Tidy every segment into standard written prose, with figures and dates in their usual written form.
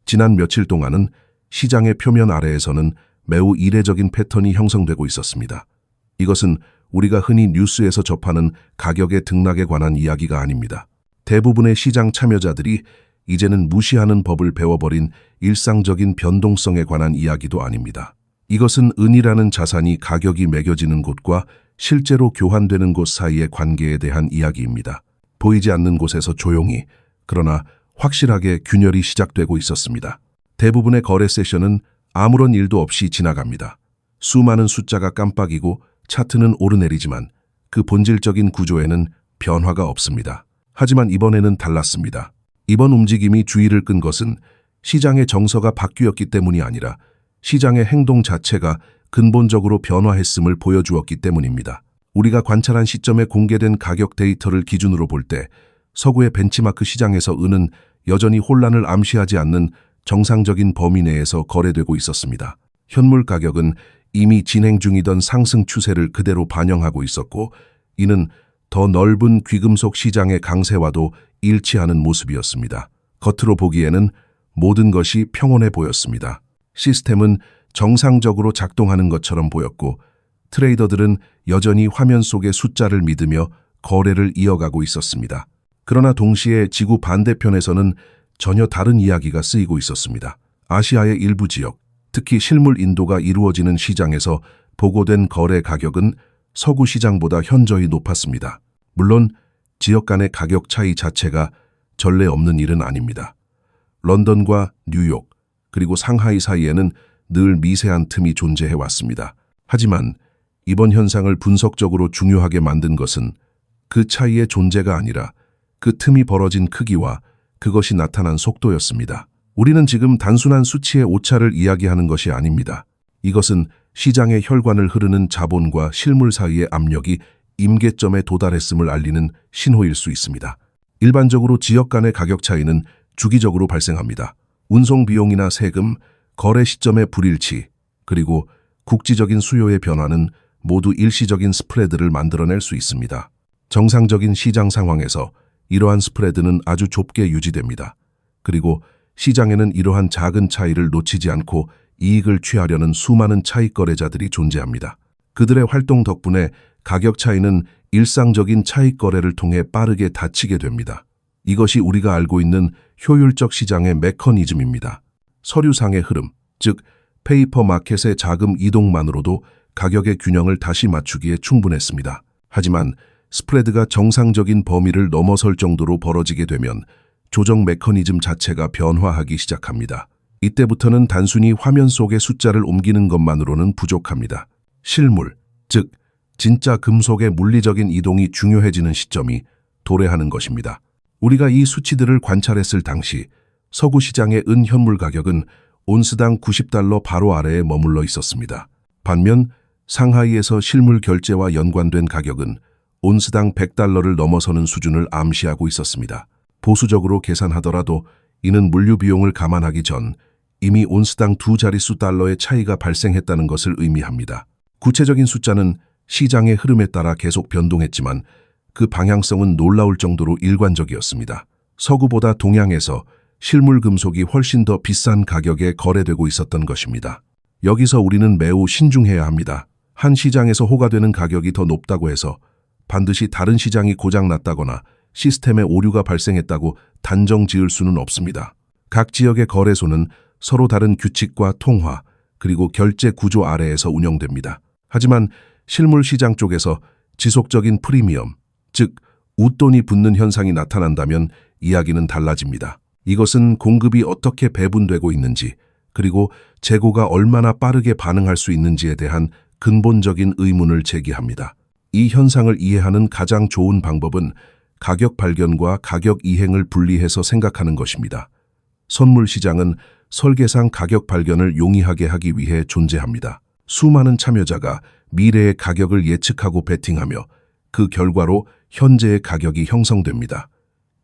지난 며칠 동안은 시장의 표면 아래에서는 매우 이례적인 패턴이 형성되고 있었습니다. 이것은 우리가 흔히 뉴스에서 접하는 가격의 등락에 관한 이야기가 아닙니다. 대부분의 시장 참여자들이 이제는 무시하는 법을 배워버린 일상적인 변동성에 관한 이야기도 아닙니다. 이것은 은이라는 자산이 가격이 매겨지는 곳과 실제로 교환되는 곳 사이의 관계에 대한 이야기입니다. 보이지 않는 곳에서 조용히, 그러나 확실하게 균열이 시작되고 있었습니다. 대부분의 거래 세션은 아무런 일도 없이 지나갑니다. 수많은 숫자가 깜빡이고 차트는 오르내리지만 그 본질적인 구조에는 변화가 없습니다. 하지만 이번에는 달랐습니다. 이번 움직임이 주의를 끈 것은 시장의 정서가 바뀌었기 때문이 아니라 시장의 행동 자체가 근본적으로 변화했음을 보여주었기 때문입니다. 우리가 관찰한 시점에 공개된 가격 데이터를 기준으로 볼 때 서구의 벤치마크 시장에서 은은 여전히 혼란을 암시하지 않는 정상적인 범위 내에서 거래되고 있었습니다. 현물 가격은 이미 진행 중이던 상승 추세를 그대로 반영하고 있었고, 이는 더 넓은 귀금속 시장의 강세와도 일치하는 모습이었습니다. 겉으로 보기에는 모든 것이 평온해 보였습니다. 시스템은 정상적으로 작동하는 것처럼 보였고, 트레이더들은 여전히 화면 속의 숫자를 믿으며 거래를 이어가고 있었습니다. 그러나 동시에 지구 반대편에서는 전혀 다른 이야기가 쓰이고 있었습니다. 아시아의 일부 지역, 특히 실물 인도가 이루어지는 시장에서 보고된 거래 가격은 서구 시장보다 현저히 높았습니다. 물론 지역 간의 가격 차이 자체가 전례 없는 일은 아닙니다. 런던과 뉴욕, 그리고 상하이 사이에는 늘 미세한 틈이 존재해 왔습니다. 하지만 이번 현상을 분석적으로 중요하게 만든 것은 그 차이의 존재가 아니라 그 틈이 벌어진 크기와 그것이 나타난 속도였습니다. 우리는 지금 단순한 수치의 오차를 이야기하는 것이 아닙니다. 이것은 시장의 혈관을 흐르는 자본과 실물 사이의 압력이 임계점에 도달했음을 알리는 신호일 수 있습니다. 일반적으로 지역 간의 가격 차이는 주기적으로 발생합니다. 운송 비용이나 세금, 거래 시점의 불일치, 그리고 국지적인 수요의 변화는 모두 일시적인 스프레드를 만들어낼 수 있습니다. 정상적인 시장 상황에서 이러한 스프레드는 아주 좁게 유지됩니다. 그리고 시장에는 이러한 작은 차이를 놓치지 않고 이익을 취하려는 수많은 차익 거래자들이 존재합니다. 그들의 활동 덕분에 가격 차이는 일상적인 차익 거래를 통해 빠르게 닫히게 됩니다. 이것이 우리가 알고 있는 효율적 시장의 메커니즘입니다. 서류상의 흐름, 즉 페이퍼 마켓의 자금 이동만으로도 가격의 균형을 다시 맞추기에 충분했습니다. 하지만 스프레드가 정상적인 범위를 넘어설 정도로 벌어지게 되면 조정 메커니즘 자체가 변화하기 시작합니다. 이때부터는 단순히 화면 속의 숫자를 옮기는 것만으로는 부족합니다. 실물, 즉 진짜 금속의 물리적인 이동이 중요해지는 시점이 도래하는 것입니다. 우리가 이 수치들을 관찰했을 당시 서구 시장의 은 현물 가격은 온스당 $90 바로 아래에 머물러 있었습니다. 반면 상하이에서 실물 결제와 연관된 가격은 온스당 $100를 넘어서는 수준을 암시하고 있었습니다. 보수적으로 계산하더라도 이는 물류 비용을 감안하기 전 이미 온스당 두 자릿수 달러의 차이가 발생했다는 것을 의미합니다. 구체적인 숫자는 시장의 흐름에 따라 계속 변동했지만 그 방향성은 놀라울 정도로 일관적이었습니다. 서구보다 동양에서 실물 금속이 훨씬 더 비싼 가격에 거래되고 있었던 것입니다. 여기서 우리는 매우 신중해야 합니다. 한 시장에서 호가되는 가격이 더 높다고 해서 반드시 다른 시장이 고장났다거나 시스템에 오류가 발생했다고 단정 지을 수는 없습니다. 각 지역의 거래소는 서로 다른 규칙과 통화, 그리고 결제 구조 아래에서 운영됩니다. 하지만 실물 시장 쪽에서 지속적인 프리미엄, 즉 웃돈이 붙는 현상이 나타난다면 이야기는 달라집니다. 이것은 공급이 어떻게 배분되고 있는지, 그리고 재고가 얼마나 빠르게 반응할 수 있는지에 대한 근본적인 의문을 제기합니다. 이 현상을 이해하는 가장 좋은 방법은 가격 발견과 가격 이행을 분리해서 생각하는 것입니다. 선물 시장은 설계상 가격 발견을 용이하게 하기 위해 존재합니다. 수많은 참여자가 미래의 가격을 예측하고 베팅하며 그 결과로 현재의 가격이 형성됩니다.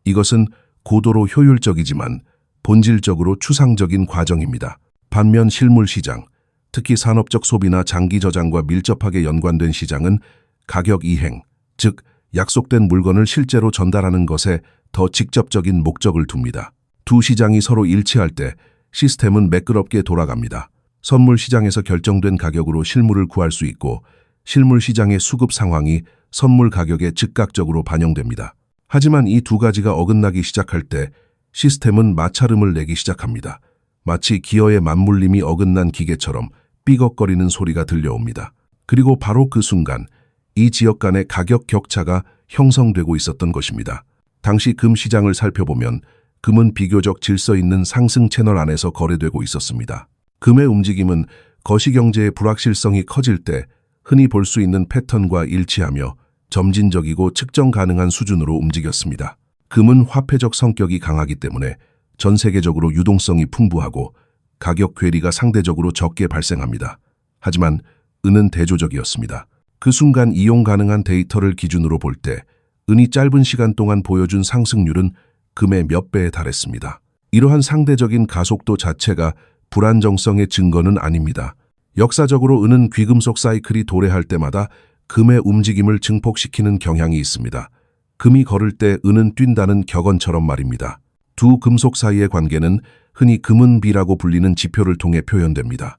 이것은 고도로 효율적이지만 본질적으로 추상적인 과정입니다. 반면 실물 시장, 특히 산업적 소비나 장기 저장과 밀접하게 연관된 시장은 가격 이행, 즉 약속된 물건을 실제로 전달하는 것에 더 직접적인 목적을 둡니다. 두 시장이 서로 일치할 때 시스템은 매끄럽게 돌아갑니다. 선물 시장에서 결정된 가격으로 실물을 구할 수 있고 실물 시장의 수급 상황이 선물 가격에 즉각적으로 반영됩니다. 하지만 이 두 가지가 어긋나기 시작할 때 시스템은 마찰음을 내기 시작합니다. 마치 기어의 맞물림이 어긋난 기계처럼 삐걱거리는 소리가 들려옵니다. 그리고 바로 그 순간 이 지역 간의 가격 격차가 형성되고 있었던 것입니다. 당시 금 시장을 살펴보면 금은 비교적 질서 있는 상승 채널 안에서 거래되고 있었습니다. 금의 움직임은 거시경제의 불확실성이 커질 때 흔히 볼 수 있는 패턴과 일치하며 점진적이고 측정 가능한 수준으로 움직였습니다. 금은 화폐적 성격이 강하기 때문에 전 세계적으로 유동성이 풍부하고 가격 괴리가 상대적으로 적게 발생합니다. 하지만 은은 대조적이었습니다. 그 순간 이용 가능한 데이터를 기준으로 볼 때 은이 짧은 시간 동안 보여준 상승률은 금의 몇 배에 달했습니다. 이러한 상대적인 가속도 자체가 불안정성의 증거는 아닙니다. 역사적으로 은은 귀금속 사이클이 도래할 때마다 금의 움직임을 증폭시키는 경향이 있습니다. 금이 걸을 때 은은 뛴다는 격언처럼 말입니다. 두 금속 사이의 관계는 흔히 금은비라고 불리는 지표를 통해 표현됩니다.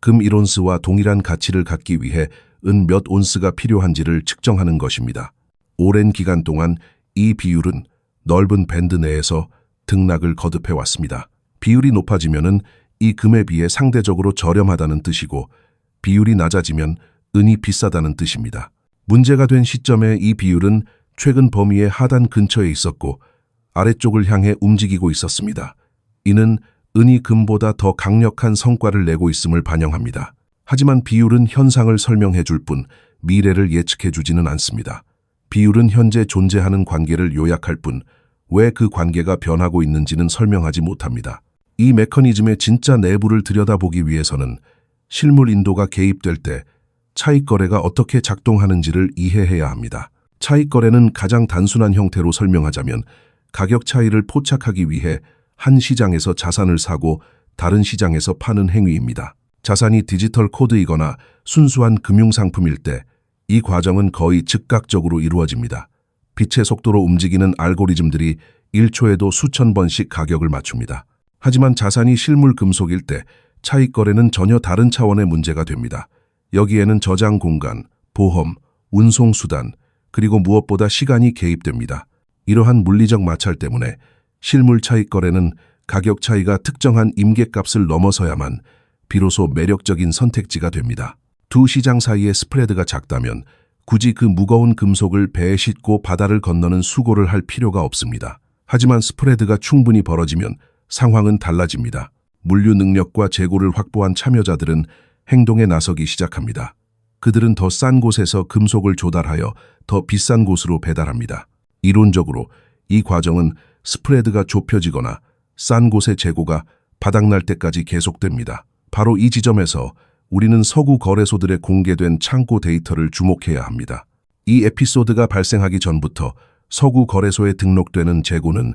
금 1온스와 동일한 가치를 갖기 위해 은 몇 온스가 필요한지를 측정하는 것입니다. 오랜 기간 동안 이 비율은 넓은 밴드 내에서 등락을 거듭해 왔습니다. 비율이 높아지면은 이 금에 비해 상대적으로 저렴하다는 뜻이고 비율이 낮아지면 은이 비싸다는 뜻입니다. 문제가 된 시점에 이 비율은 최근 범위의 하단 근처에 있었고 아래쪽을 향해 움직이고 있었습니다. 이는 은이 금보다 더 강력한 성과를 내고 있음을 반영합니다. 하지만 비율은 현상을 설명해 줄 뿐 미래를 예측해 주지는 않습니다. 비율은 현재 존재하는 관계를 요약할 뿐 왜 그 관계가 변하고 있는지는 설명하지 못합니다. 이 메커니즘의 진짜 내부를 들여다보기 위해서는 실물 인도가 개입될 때 차익 거래가 어떻게 작동하는지를 이해해야 합니다. 차익 거래는 가장 단순한 형태로 설명하자면 가격 차이를 포착하기 위해 한 시장에서 자산을 사고 다른 시장에서 파는 행위입니다. 자산이 디지털 코드이거나 순수한 금융상품일 때 이 과정은 거의 즉각적으로 이루어집니다. 빛의 속도로 움직이는 알고리즘들이 1초에도 수천 번씩 가격을 맞춥니다. 하지만 자산이 실물 금속일 때 차익 거래는 전혀 다른 차원의 문제가 됩니다. 여기에는 저장 공간, 보험, 운송 수단, 그리고 무엇보다 시간이 개입됩니다. 이러한 물리적 마찰 때문에 실물 차익 거래는 가격 차이가 특정한 임계값을 넘어서야만 비로소 매력적인 선택지가 됩니다. 두 시장 사이의 스프레드가 작다면 굳이 그 무거운 금속을 배에 싣고 바다를 건너는 수고를 할 필요가 없습니다. 하지만 스프레드가 충분히 벌어지면 상황은 달라집니다. 물류 능력과 재고를 확보한 참여자들은 행동에 나서기 시작합니다. 그들은 더 싼 곳에서 금속을 조달하여 더 비싼 곳으로 배달합니다. 이론적으로 이 과정은 스프레드가 좁혀지거나 싼 곳의 재고가 바닥날 때까지 계속됩니다. 바로 이 지점에서 우리는 서구 거래소들에 공개된 창고 데이터를 주목해야 합니다. 이 에피소드가 발생하기 전부터 서구 거래소에 등록되는 재고는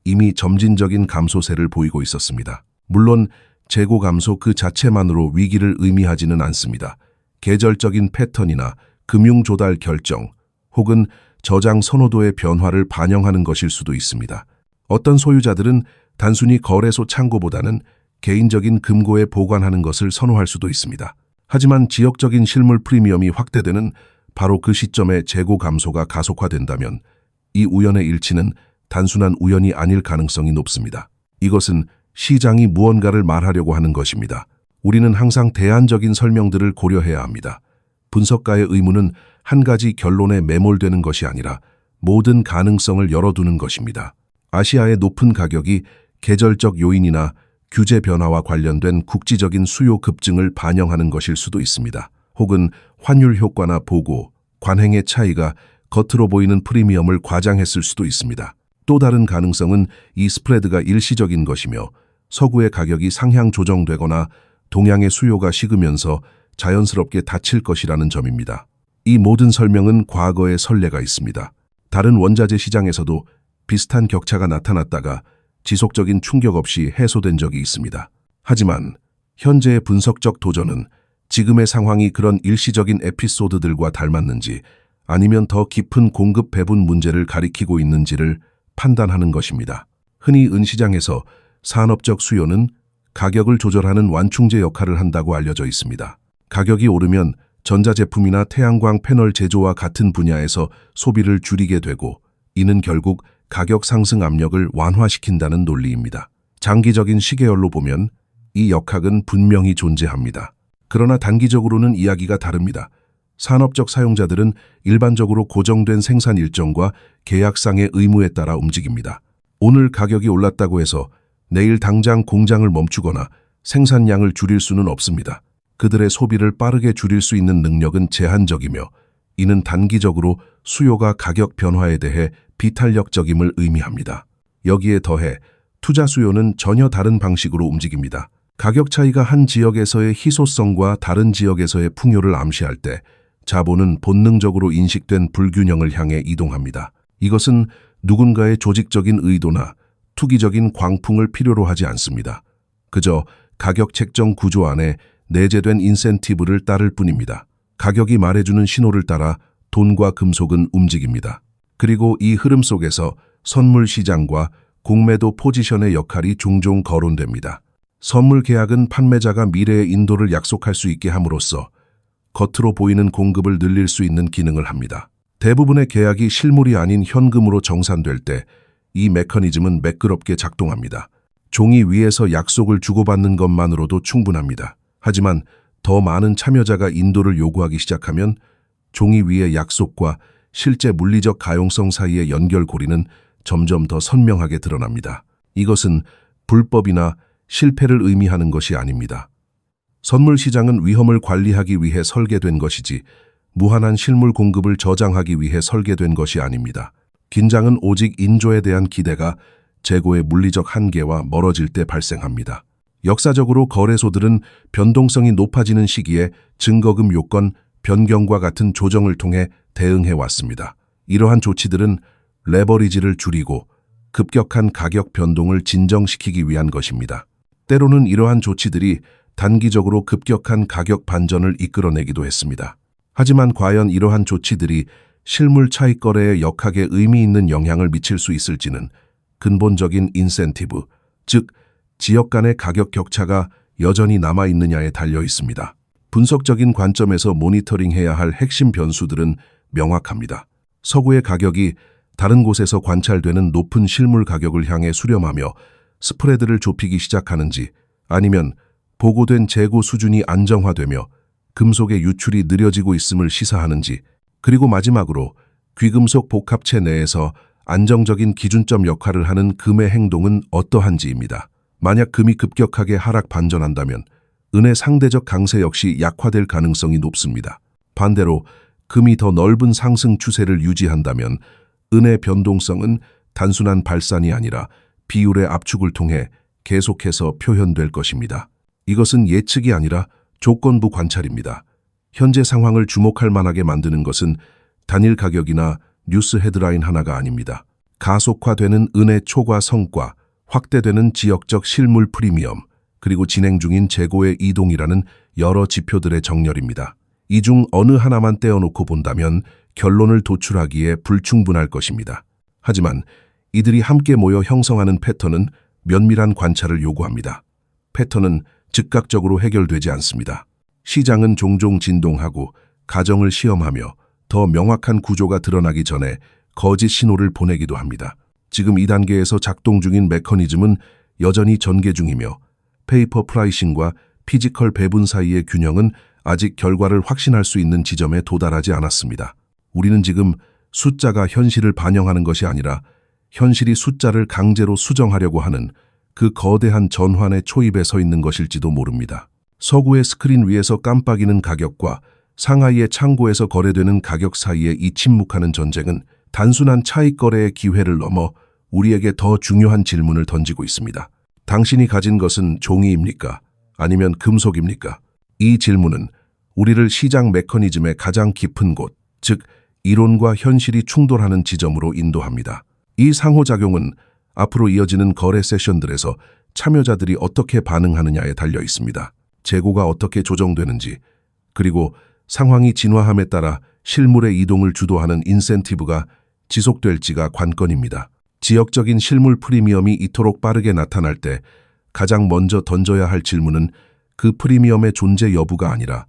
이미 점진적인 감소세를 보이고 있었습니다. 물론 재고 감소 그 자체만으로 위기를 의미하지는 않습니다. 계절적인 패턴이나 금융 조달 결정 혹은 저장 선호도의 변화를 반영하는 것일 수도 있습니다. 어떤 소유자들은 단순히 거래소 창고보다는 개인적인 금고에 보관하는 것을 선호할 수도 있습니다. 하지만 지역적인 실물 프리미엄이 확대되는 바로 그 시점에 재고 감소가 가속화된다면 이 우연의 일치는 단순한 우연이 아닐 가능성이 높습니다. 이것은 시장이 무언가를 말하려고 하는 것입니다. 우리는 항상 대안적인 설명들을 고려해야 합니다. 분석가의 의무는 한 가지 결론에 매몰되는 것이 아니라 모든 가능성을 열어두는 것입니다. 아시아의 높은 가격이 계절적 요인이나 규제 변화와 관련된 국지적인 수요 급증을 반영하는 것일 수도 있습니다. 혹은 환율 효과나 보고, 관행의 차이가 겉으로 보이는 프리미엄을 과장했을 수도 있습니다. 또 다른 가능성은 이 스프레드가 일시적인 것이며 서구의 가격이 상향 조정되거나 동양의 수요가 식으면서 자연스럽게 닫힐 것이라는 점입니다. 이 모든 설명은 과거의 선례가 있습니다. 다른 원자재 시장에서도 비슷한 격차가 나타났다가 지속적인 충격 없이 해소된 적이 있습니다. 하지만 현재의 분석적 도전은 지금의 상황이 그런 일시적인 에피소드들과 닮았는지 아니면 더 깊은 공급 배분 문제를 가리키고 있는지를 판단하는 것입니다. 흔히 은시장에서 산업적 수요는 가격을 조절하는 완충제 역할을 한다고 알려져 있습니다. 가격이 오르면 전자제품이나 태양광 패널 제조와 같은 분야에서 소비를 줄이게 되고, 이는 결국 가격 상승 압력을 완화시킨다는 논리입니다. 장기적인 시계열로 보면 이 역학은 분명히 존재합니다. 그러나 단기적으로는 이야기가 다릅니다. 산업적 사용자들은 일반적으로 고정된 생산 일정과 계약상의 의무에 따라 움직입니다. 오늘 가격이 올랐다고 해서 내일 당장 공장을 멈추거나 생산량을 줄일 수는 없습니다. 그들의 소비를 빠르게 줄일 수 있는 능력은 제한적이며, 이는 단기적으로 수요가 가격 변화에 대해 비탄력적임을 의미합니다. 여기에 더해 투자 수요는 전혀 다른 방식으로 움직입니다. 가격 차이가 한 지역에서의 희소성과 다른 지역에서의 풍요를 암시할 때 자본은 본능적으로 인식된 불균형을 향해 이동합니다. 이것은 누군가의 조직적인 의도나 투기적인 광풍을 필요로 하지 않습니다. 그저 가격 책정 구조 안에 내재된 인센티브를 따를 뿐입니다. 가격이 말해주는 신호를 따라 돈과 금속은 움직입니다. 그리고 이 흐름 속에서 선물 시장과 공매도 포지션의 역할이 종종 거론됩니다. 선물 계약은 판매자가 미래의 인도를 약속할 수 있게 함으로써 겉으로 보이는 공급을 늘릴 수 있는 기능을 합니다. 대부분의 계약이 실물이 아닌 현금으로 정산될 때 이 메커니즘은 매끄럽게 작동합니다. 종이 위에서 약속을 주고받는 것만으로도 충분합니다. 하지만 더 많은 참여자가 인도를 요구하기 시작하면 종이 위의 약속과 실제 물리적 가용성 사이의 연결고리는 점점 더 선명하게 드러납니다. 이것은 불법이나 실패를 의미하는 것이 아닙니다. 선물 시장은 위험을 관리하기 위해 설계된 것이지 무한한 실물 공급을 저장하기 위해 설계된 것이 아닙니다. 긴장은 오직 인조에 대한 기대가 재고의 물리적 한계와 멀어질 때 발생합니다. 역사적으로 거래소들은 변동성이 높아지는 시기에 증거금 요건 변경과 같은 조정을 통해 대응해 왔습니다. 이러한 조치들은 레버리지를 줄이고 급격한 가격 변동을 진정시키기 위한 것입니다. 때로는 이러한 조치들이 단기적으로 급격한 가격 반전을 이끌어내기도 했습니다. 하지만 과연 이러한 조치들이 실물 차익 거래에 역학에 의미 있는 영향을 미칠 수 있을지는 근본적인 인센티브, 즉 지역 간의 가격 격차가 여전히 남아있느냐에 달려 있습니다. 분석적인 관점에서 모니터링해야 할 핵심 변수들은 명확합니다. 서구의 가격이 다른 곳에서 관찰되는 높은 실물 가격을 향해 수렴하며 스프레드를 좁히기 시작하는지, 아니면 보고된 재고 수준이 안정화되며 금속의 유출이 느려지고 있음을 시사하는지, 그리고 마지막으로 귀금속 복합체 내에서 안정적인 기준점 역할을 하는 금의 행동은 어떠한지입니다. 만약 금이 급격하게 하락 반전한다면 은의 상대적 강세 역시 약화될 가능성이 높습니다. 반대로 금이 더 넓은 상승 추세를 유지한다면 은의 변동성은 단순한 발산이 아니라 비율의 압축을 통해 계속해서 표현될 것입니다. 이것은 예측이 아니라 조건부 관찰입니다. 현재 상황을 주목할 만하게 만드는 것은 단일 가격이나 뉴스 헤드라인 하나가 아닙니다. 가속화되는 은의 초과 성과, 확대되는 지역적 실물 프리미엄, 그리고 진행 중인 재고의 이동이라는 여러 지표들의 정렬입니다. 이 중 어느 하나만 떼어놓고 본다면 결론을 도출하기에 불충분할 것입니다. 하지만 이들이 함께 모여 형성하는 패턴은 면밀한 관찰을 요구합니다. 패턴은 즉각적으로 해결되지 않습니다. 시장은 종종 진동하고 가정을 시험하며 더 명확한 구조가 드러나기 전에 거짓 신호를 보내기도 합니다. 지금 이 단계에서 작동 중인 메커니즘은 여전히 전개 중이며 페이퍼 프라이싱과 피지컬 배분 사이의 균형은 아직 결과를 확신할 수 있는 지점에 도달하지 않았습니다. 우리는 지금 숫자가 현실을 반영하는 것이 아니라 현실이 숫자를 강제로 수정하려고 하는 그 거대한 전환의 초입에 서 있는 것일지도 모릅니다. 서구의 스크린 위에서 깜빡이는 가격과 상하이의 창고에서 거래되는 가격 사이에 이 침묵하는 전쟁은 단순한 차익 거래의 기회를 넘어 우리에게 더 중요한 질문을 던지고 있습니다. 당신이 가진 것은 종이입니까? 아니면 금속입니까? 이 질문은 우리를 시장 메커니즘의 가장 깊은 곳, 즉 이론과 현실이 충돌하는 지점으로 인도합니다. 이 상호작용은 앞으로 이어지는 거래 세션들에서 참여자들이 어떻게 반응하느냐에 달려 있습니다. 재고가 어떻게 조정되는지, 그리고 상황이 진화함에 따라 실물의 이동을 주도하는 인센티브가 지속될지가 관건입니다. 지역적인 실물 프리미엄이 이토록 빠르게 나타날 때 가장 먼저 던져야 할 질문은 그 프리미엄의 존재 여부가 아니라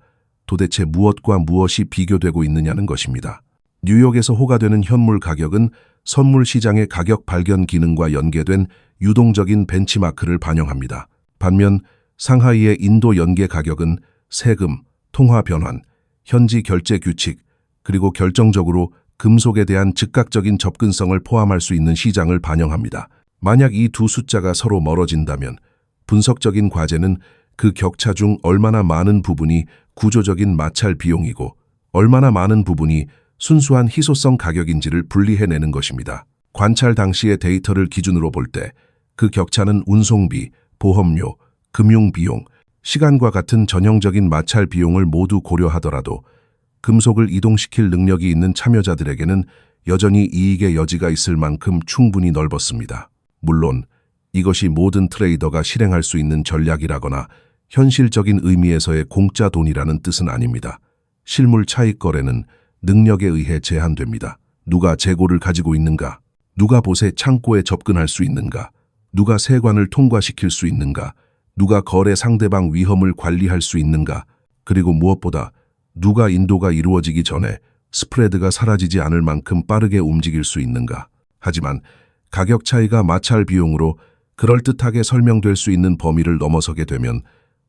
도대체 무엇과 무엇이 비교되고 있느냐는 것입니다. 뉴욕에서 호가되는 현물 가격은 선물 시장의 가격 발견 기능과 연계된 유동적인 벤치마크를 반영합니다. 반면 상하이의 인도 연계 가격은 세금, 통화 변환, 현지 결제 규칙, 그리고 결정적으로 금속에 대한 즉각적인 접근성을 포함할 수 있는 시장을 반영합니다. 만약 이 두 숫자가 서로 멀어진다면 분석적인 과제는 그 격차 중 얼마나 많은 부분이 구조적인 마찰 비용이고 얼마나 많은 부분이 순수한 희소성 가격인지를 분리해내는 것입니다. 관찰 당시의 데이터를 기준으로 볼 때 그 격차는 운송비, 보험료, 금융비용, 시간과 같은 전형적인 마찰 비용을 모두 고려하더라도 금속을 이동시킬 능력이 있는 참여자들에게는 여전히 이익의 여지가 있을 만큼 충분히 넓었습니다. 물론 이것이 모든 트레이더가 실행할 수 있는 전략이라거나 현실적인 의미에서의 공짜 돈이라는 뜻은 아닙니다. 실물 차익 거래는 능력에 의해 제한됩니다. 누가 재고를 가지고 있는가? 누가 보세 창고에 접근할 수 있는가? 누가 세관을 통과시킬 수 있는가? 누가 거래 상대방 위험을 관리할 수 있는가? 그리고 무엇보다 누가 인도가 이루어지기 전에 스프레드가 사라지지 않을 만큼 빠르게 움직일 수 있는가? 하지만 가격 차이가 마찰 비용으로 그럴듯하게 설명될 수 있는 범위를 넘어서게 되면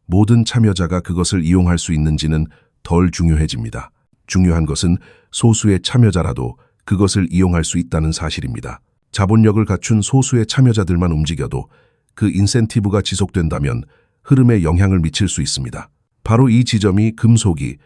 모든 참여자가 그것을 이용할 수 있는지는 덜 중요해집니다. 중요한 것은 소수의 참여자라도 그것을 이용할 수 있다는 사실입니다. 자본력을 갖춘 소수의 참여자들만 움직여도 그 인센티브가 지속된다면 흐름에 영향을 미칠 수 있습니다. 바로 이 지점이 금속이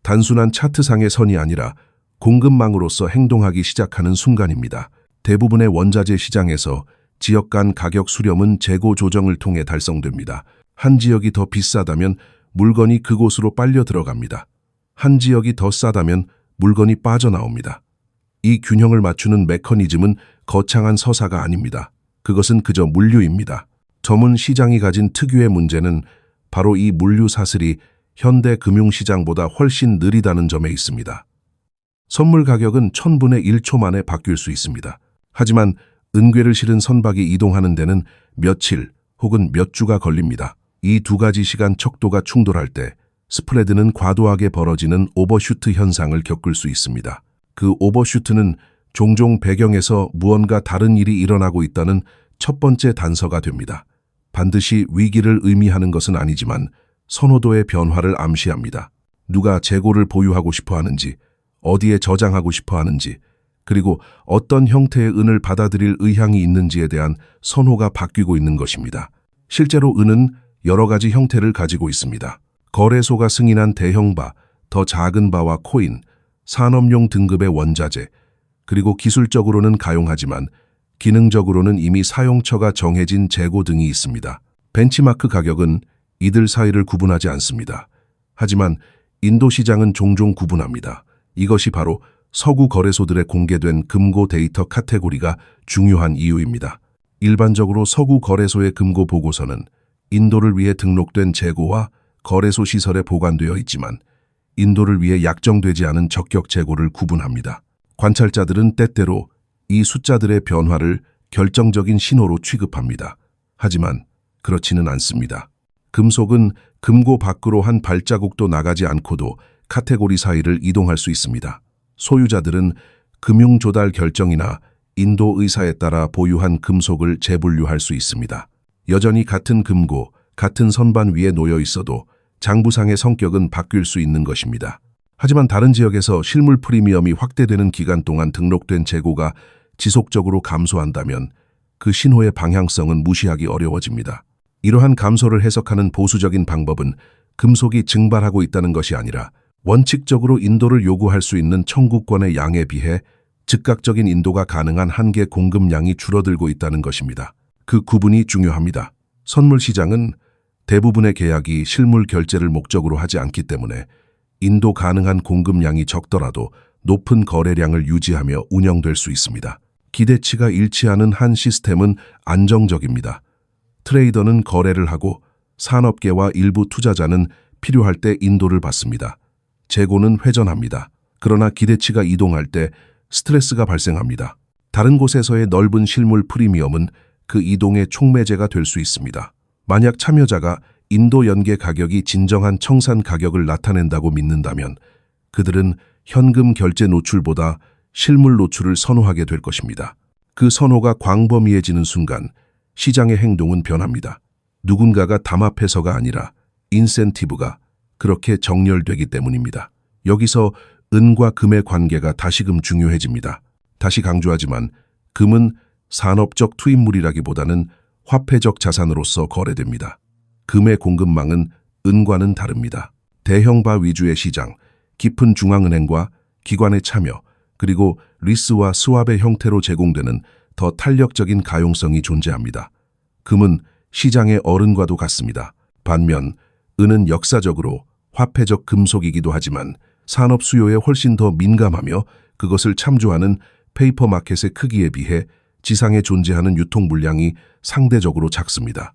단순한 차트상의 선이 아니라 공급망으로서 행동하기 시작하는 순간입니다. 대부분의 원자재 시장에서 지역 간 가격 수렴은 재고 조정을 통해 달성됩니다. 한 지역이 더 비싸다면 물건이 그곳으로 빨려 들어갑니다. 한 지역이 더 싸다면 물건이 빠져나옵니다. 이 균형을 맞추는 메커니즘은 거창한 서사가 아닙니다. 그것은 그저 물류입니다. 전문 시장이 가진 특유의 문제는 바로 이 물류 사슬이 현대 금융시장보다 훨씬 느리다는 점에 있습니다. 선물 가격은 1000분의 1초 만에 바뀔 수 있습니다. 하지만 은괴를 실은 선박이 이동하는 데는 며칠 혹은 몇 주가 걸립니다. 이 두 가지 시간 척도가 충돌할 때 스프레드는 과도하게 벌어지는 오버슈트 현상을 겪을 수 있습니다. 그 오버슈트는 종종 배경에서 무언가 다른 일이 일어나고 있다는 첫 번째 단서가 됩니다. 반드시 위기를 의미하는 것은 아니지만 선호도의 변화를 암시합니다. 누가 재고를 보유하고 싶어 하는지, 어디에 저장하고 싶어 하는지, 그리고 어떤 형태의 은을 받아들일 의향이 있는지에 대한 선호가 바뀌고 있는 것입니다. 실제로 은은 여러 가지 형태를 가지고 있습니다. 거래소가 승인한 대형바, 더 작은 바와 코인, 산업용 등급의 원자재, 그리고 기술적으로는 가용하지만 기능적으로는 이미 사용처가 정해진 재고 등이 있습니다. 벤치마크 가격은 이들 사이를 구분하지 않습니다. 하지만 인도 시장은 종종 구분합니다. 이것이 바로 서구 거래소들에 공개된 금고 데이터 카테고리가 중요한 이유입니다. 일반적으로 서구 거래소의 금고 보고서는 인도를 위해 등록된 재고와 거래소 시설에 보관되어 있지만 인도를 위해 약정되지 않은 적격 재고를 구분합니다. 관찰자들은 때때로 이 숫자들의 변화를 결정적인 신호로 취급합니다. 하지만 그렇지는 않습니다. 금속은 금고 밖으로 한 발자국도 나가지 않고도 카테고리 사이를 이동할 수 있습니다. 소유자들은 금융 조달 결정이나 인도 의사에 따라 보유한 금속을 재분류할 수 있습니다. 여전히 같은 금고, 같은 선반 위에 놓여 있어도 장부상의 성격은 바뀔 수 있는 것입니다. 하지만 다른 지역에서 실물 프리미엄이 확대되는 기간 동안 등록된 재고가 지속적으로 감소한다면 그 신호의 방향성은 무시하기 어려워집니다. 이러한 감소를 해석하는 보수적인 방법은 금속이 증발하고 있다는 것이 아니라 원칙적으로 인도를 요구할 수 있는 청구권의 양에 비해 즉각적인 인도가 가능한 한계 공급량이 줄어들고 있다는 것입니다. 그 구분이 중요합니다. 선물 시장은 대부분의 계약이 실물 결제를 목적으로 하지 않기 때문에 인도 가능한 공급량이 적더라도 높은 거래량을 유지하며 운영될 수 있습니다. 기대치가 일치하는 한 시스템은 안정적입니다. 트레이더는 거래를 하고 산업계와 일부 투자자는 필요할 때 인도를 받습니다. 재고는 회전합니다. 그러나 기대치가 이동할 때 스트레스가 발생합니다. 다른 곳에서의 넓은 실물 프리미엄은 그 이동의 촉매제가 될 수 있습니다. 만약 참여자가 인도 연계 가격이 진정한 청산 가격을 나타낸다고 믿는다면 그들은 현금 결제 노출보다 실물 노출을 선호하게 될 것입니다. 그 선호가 광범위해지는 순간 시장의 행동은 변합니다. 누군가가 담합해서가 아니라 인센티브가 그렇게 정렬되기 때문입니다. 여기서 은과 금의 관계가 다시금 중요해집니다. 다시 강조하지만 금은 산업적 투입물이라기보다는 화폐적 자산으로서 거래됩니다. 금의 공급망은 은과는 다릅니다. 대형바 위주의 시장, 깊은 중앙은행과 기관의 참여, 그리고 리스와 스왑의 형태로 제공되는 더 탄력적인 가용성이 존재합니다. 금은 시장의 어른과도 같습니다. 반면 은은 역사적으로 화폐적 금속이기도 하지만 산업 수요에 훨씬 더 민감하며 그것을 참조하는 페이퍼 마켓의 크기에 비해 지상에 존재하는 유통 물량이 상대적으로 작습니다.